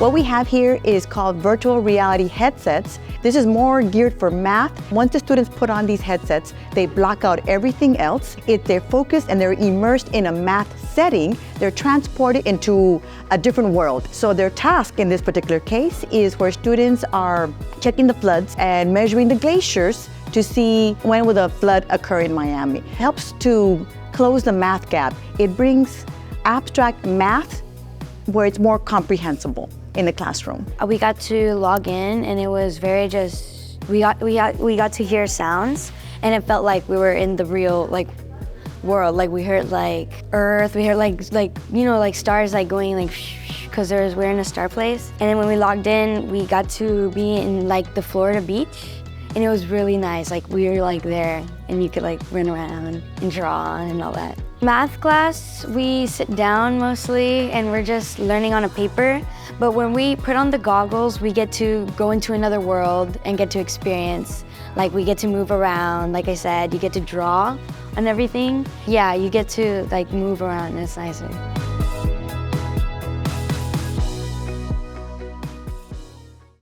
What we have here is called virtual reality headsets. This is more geared for math. Once the students put on these headsets, they block out everything else. If they're focused and they're immersed in a math setting, they're transported into a different world. So their task in this particular case is where students are checking the floods and measuring the glaciers to see when will a flood occur in Miami. It helps to close the math gap. It brings abstract math where it's more comprehensible in the classroom. We got to log in and it was very we got to hear sounds and it felt like we were in the real world. Like we heard Earth, we heard like stars going because we're in a star place. And then when we logged in, we got to be in the Florida beach. And it was really nice, we were there and you could run around and draw and all that. Math class, we sit down mostly and we're just learning on a paper. But when we put on the goggles, we get to go into another world and get to experience. We get to move around, like I said, you get to draw on everything. Yeah, you get to move around and it's nicer.